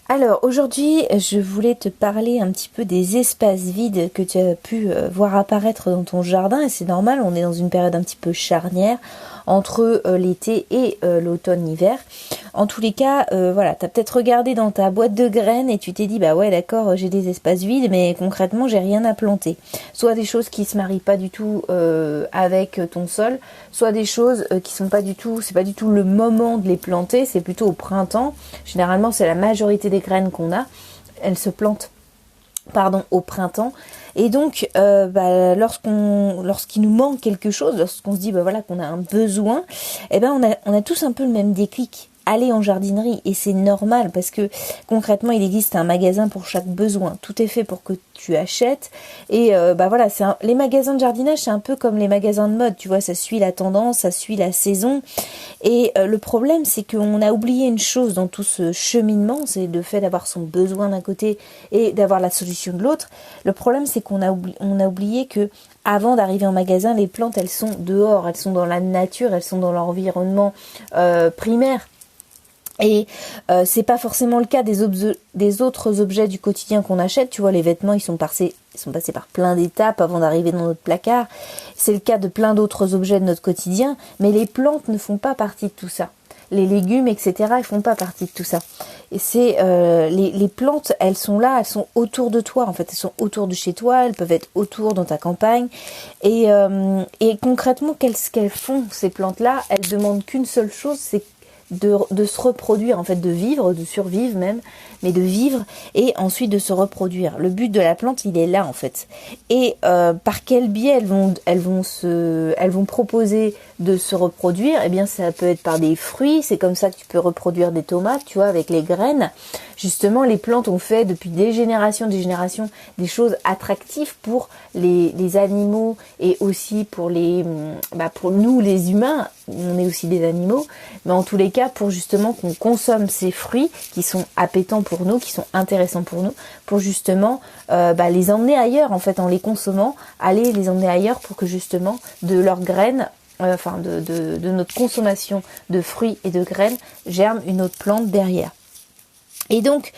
Alors aujourd'hui, je voulais te parler un petit peu des espaces vides que tu as pu voir apparaître dans ton jardin et c'est normal, on est dans une période un petit peu charnière entre l'été et l'automne-hiver. En tous les cas, voilà, tu as peut-être regardé dans ta boîte de graines et tu t'es dit bah ouais d'accord, j'ai des espaces vides mais concrètement j'ai rien à planter. Soit des choses qui se marient pas du tout avec ton sol, soit des choses qui sont pas du tout, c'est pas du tout le moment de les planter, c'est plutôt au printemps. Généralement c'est la majorité des graines qu'on a, elles se plantent au printemps. Et donc, lorsqu'il nous manque quelque chose, lorsqu'on se dit, bah voilà, qu'on a un besoin, eh ben, on a tous un peu le même déclic. Aller en jardinerie et c'est normal parce que concrètement il existe un magasin pour chaque besoin, tout est fait pour que tu achètes et voilà les magasins de jardinage c'est un peu comme les magasins de mode, tu vois, ça suit la tendance, ça suit la saison et le problème c'est qu'on a oublié une chose dans tout ce cheminement, c'est le fait d'avoir son besoin d'un côté et d'avoir la solution de l'autre. Le problème c'est qu'on a oublié que avant d'arriver en magasin, les plantes elles sont dehors, elles sont dans la nature, elles sont dans l'environnement primaire. Et c'est pas forcément le cas des autres objets du quotidien qu'on achète. Tu vois, les vêtements, ils sont passés par plein d'étapes avant d'arriver dans notre placard. C'est le cas de plein d'autres objets de notre quotidien, mais les plantes ne font pas partie de tout ça. Les légumes, etc., ils font pas partie de tout ça. Et c'est les plantes, elles sont là, elles sont autour de toi. En fait, elles sont autour de chez toi, elles peuvent être autour dans ta campagne. Et concrètement, qu'est-ce qu'elles font ces plantes-là? Elles demandent qu'une seule chose, c'est de se reproduire, en fait de vivre, de survivre même, mais de vivre et ensuite de se reproduire. Le but de la plante, il est là en fait. Et par quel biais elles vont proposer de se reproduire? Eh bien ça peut être par des fruits, c'est comme ça que tu peux reproduire des tomates, tu vois, avec les graines. Justement, les plantes ont fait depuis des générations des choses attractives pour les animaux et aussi pour pour nous les humains, on est aussi des animaux, mais en tous les cas pour justement qu'on consomme ces fruits qui sont appétants pour nous, qui sont intéressants pour nous, pour justement les emmener ailleurs en fait en les consommant, aller les emmener ailleurs pour que justement de leurs graines de notre consommation de fruits et de graines germe une autre plante derrière. Et donc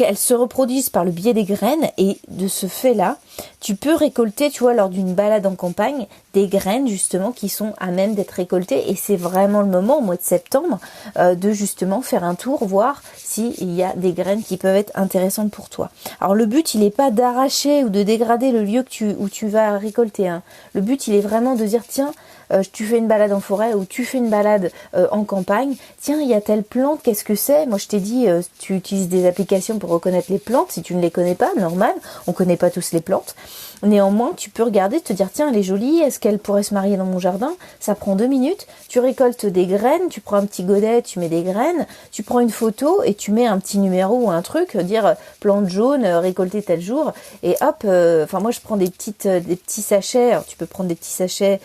elles se reproduisent par le biais des graines et de ce fait-là, tu peux récolter, tu vois, lors d'une balade en campagne, des graines justement qui sont à même d'être récoltées et c'est vraiment le moment au mois de septembre de justement faire un tour, voir s'il y a des graines qui peuvent être intéressantes pour toi. Alors le but, il n'est pas d'arracher ou de dégrader le lieu où tu vas récolter, hein. Le but, il est vraiment de dire tiens, tu fais une balade en forêt ou tu fais une balade en campagne, tiens, il y a telle plante, qu'est-ce que c'est? Moi je t'ai dit, tu utilises des applications pour reconnaître les plantes, si tu ne les connais pas, normal, on connaît pas tous les plantes. Néanmoins, tu peux regarder, te dire tiens, elle est jolie, est-ce qu'elle pourrait se marier dans mon jardin? Ça prend 2 minutes, tu récoltes des graines, tu prends un petit godet, tu mets des graines, tu prends une photo et tu mets un petit numéro ou un truc, dire plante jaune, récoltée tel jour, et hop, moi je prends des petits sachets, alors tu peux prendre des petits sachets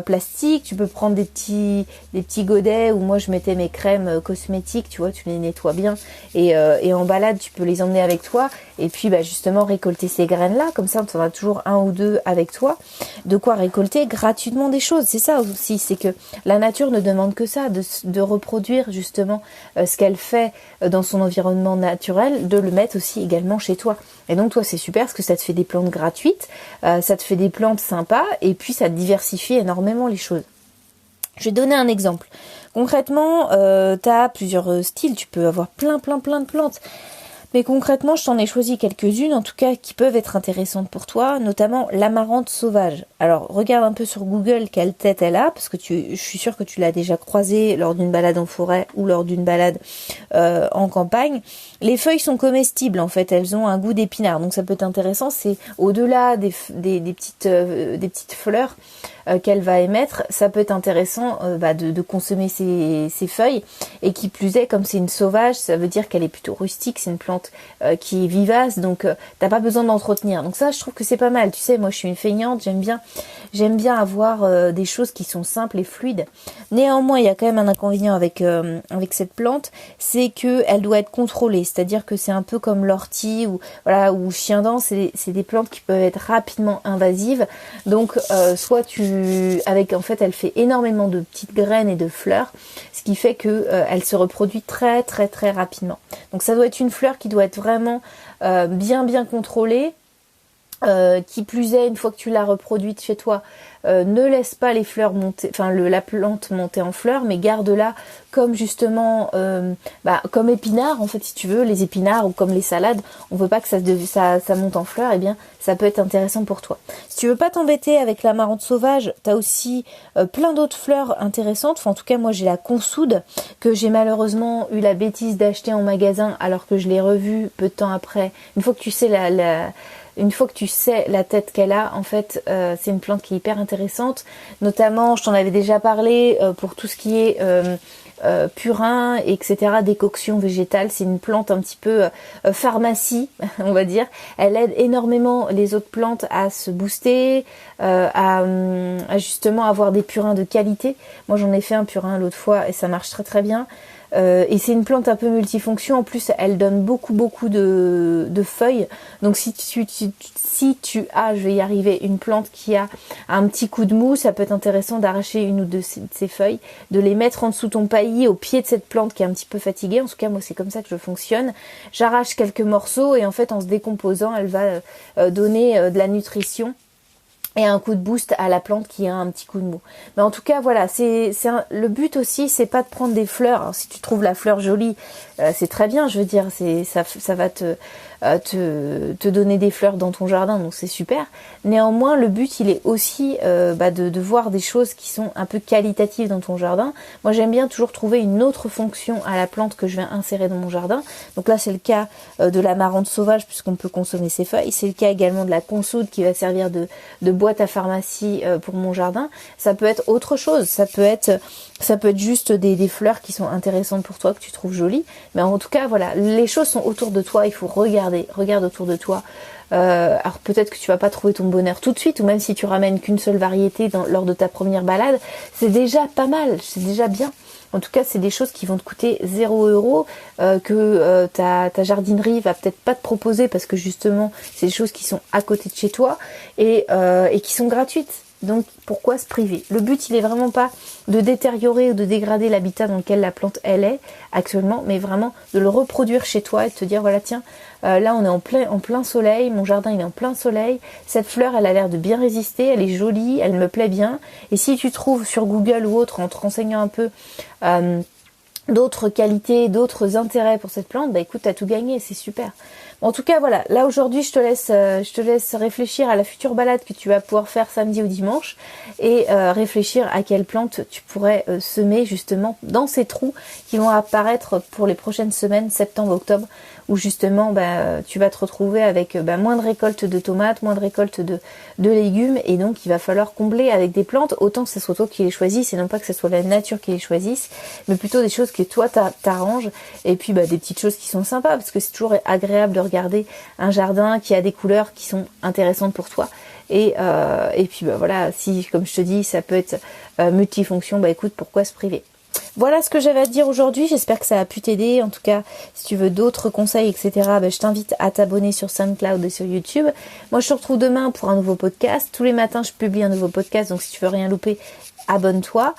plastiques, tu peux prendre des petits godets où moi je mettais mes crèmes cosmétiques, tu vois, tu les nettoies bien, et en balade tu peux les emmener avec toi, et puis justement récolter ces graines-là, comme ça tu en as toujours un ou deux avec toi, de quoi récolter gratuitement des choses. C'est ça aussi, c'est que la nature ne demande que ça, de reproduire justement ce qu'elle fait dans son environnement naturel, de le mettre aussi également chez toi. Et donc toi c'est super parce que ça te fait des plantes gratuites, ça te fait des plantes sympas et puis ça diversifie énormément les choses. Je vais donner un exemple. Concrètement, tu as plusieurs styles, tu peux avoir plein de plantes. Mais concrètement, je t'en ai choisi quelques-unes, en tout cas, qui peuvent être intéressantes pour toi, notamment l'amarante sauvage. Alors, regarde un peu sur Google quelle tête elle a, parce que je suis sûre que tu l'as déjà croisée lors d'une balade en forêt ou lors d'une balade en campagne. Les feuilles sont comestibles, en fait, elles ont un goût d'épinard, donc ça peut être intéressant. C'est au-delà des petites fleurs qu'elle va émettre, ça peut être intéressant de consommer ces feuilles, et qui plus est, comme c'est une sauvage, ça veut dire qu'elle est plutôt rustique, c'est une plante qui est vivace, donc t'as pas besoin d'entretenir. Donc ça, je trouve que c'est pas mal. Tu sais, moi je suis une feignante, j'aime bien J'aime bien avoir des choses qui sont simples et fluides. Néanmoins, il y a quand même un inconvénient avec cette plante, c'est que elle doit être contrôlée. C'est-à-dire que c'est un peu comme l'ortie ou chien-dent, c'est des plantes qui peuvent être rapidement invasives. Donc en fait, elle fait énormément de petites graines et de fleurs, ce qui fait que elle se reproduit très très très rapidement. Donc ça doit être une fleur qui doit être vraiment bien contrôlée. Qui plus est, une fois que tu l'as reproduite chez toi, ne laisse pas les fleurs monter, la plante monter en fleurs, mais garde-la comme justement, comme épinards en fait, si tu veux, les épinards ou comme les salades. On veut pas que ça monte en fleurs, et bien ça peut être intéressant pour toi. Si tu veux pas t'embêter avec l'amarante sauvage, t'as aussi plein d'autres fleurs intéressantes. Enfin, en tout cas, moi j'ai la consoude que j'ai malheureusement eu la bêtise d'acheter en magasin alors que je l'ai revue peu de temps après. Une fois que tu sais la tête qu'elle a, en fait, c'est une plante qui est hyper intéressante. Notamment, je t'en avais déjà parlé, pour tout ce qui est purin, etc., décoction végétale. C'est une plante un petit peu pharmacie, on va dire. Elle aide énormément les autres plantes à se booster, à justement avoir des purins de qualité. Moi, j'en ai fait un purin l'autre fois et ça marche très très bien. Et c'est une plante un peu multifonction. En plus, elle donne beaucoup de feuilles. Donc si tu as, je vais y arriver, une plante qui a un petit coup de mou, ça peut être intéressant d'arracher une ou deux de ses feuilles, de les mettre en dessous ton paillis, au pied de cette plante qui est un petit peu fatiguée. En tout cas, moi, c'est comme ça que je fonctionne. J'arrache quelques morceaux et en fait, en se décomposant, elle va donner de la nutrition et un coup de boost à la plante qui a un petit coup de mou. Mais en tout cas, voilà, le but aussi, c'est pas de prendre des fleurs. Alors, si tu trouves la fleur jolie, c'est très bien, je veux dire, ça va te donner des fleurs dans ton jardin, donc c'est super. Néanmoins, le but, il est aussi de voir des choses qui sont un peu qualitatives dans ton jardin. Moi, j'aime bien toujours trouver une autre fonction à la plante que je vais insérer dans mon jardin. Donc là, c'est le cas de l'amarante sauvage, puisqu'on peut consommer ses feuilles. C'est le cas également de la consoude qui va servir de boîte à pharmacie pour mon jardin. Ça peut être autre chose. Ça peut être juste des fleurs qui sont intéressantes pour toi, que tu trouves jolies. Mais en tout cas, voilà, les choses sont autour de toi. Il faut regarde autour de toi. Alors peut-être que tu vas pas trouver ton bonheur tout de suite, ou même si tu ramènes qu'une seule variété lors de ta première balade, c'est déjà pas mal, c'est déjà bien. En tout cas, c'est des choses qui vont te coûter 0 €, que ta jardinerie va peut-être pas te proposer parce que justement, c'est des choses qui sont à côté de chez toi et qui sont gratuites. Donc pourquoi se priver? Le but, il est vraiment pas de détériorer ou de dégrader l'habitat dans lequel la plante elle est actuellement, mais vraiment de le reproduire chez toi et de te dire voilà, tiens, là on est en plein soleil, mon jardin il est en plein soleil, cette fleur elle a l'air de bien résister, elle est jolie, elle me plaît bien. Et si tu trouves sur Google ou autre, en te renseignant un peu, d'autres qualités, d'autres intérêts pour cette plante, bah écoute, t'as tout gagné, c'est super. En tout cas, voilà, là aujourd'hui, je te laisse réfléchir à la future balade que tu vas pouvoir faire samedi ou dimanche et réfléchir à quelle plante tu pourrais semer justement dans ces trous qui vont apparaître pour les prochaines semaines, septembre, octobre, où justement tu vas te retrouver avec moins de récoltes de tomates, moins de récoltes de légumes, et donc il va falloir combler avec des plantes, autant que ce soit toi qui les choisisses et non pas que ce soit la nature qui les choisisse, mais plutôt des choses que toi t'arranges, et puis des petites choses qui sont sympas, parce que c'est toujours agréable de regarder un jardin qui a des couleurs qui sont intéressantes pour toi. Et puis voilà, si comme je te dis ça peut être multifonction, écoute, pourquoi se priver. Voilà ce que j'avais à te dire aujourd'hui, j'espère que ça a pu t'aider. En tout cas, si tu veux d'autres conseils, etc., je t'invite à t'abonner sur SoundCloud et sur YouTube. Moi, je te retrouve demain pour un nouveau podcast. Tous les matins, je publie un nouveau podcast, donc si tu veux rien louper, abonne-toi.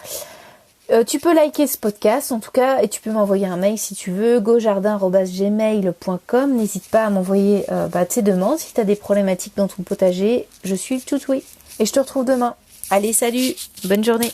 Tu peux liker ce podcast, en tout cas, et tu peux m'envoyer un mail si tu veux, gojardin@gmail.com. N'hésite pas à m'envoyer tes demandes. Si tu as des problématiques dans ton potager, je suis tout oui. Et je te retrouve demain. Allez, salut, bonne journée.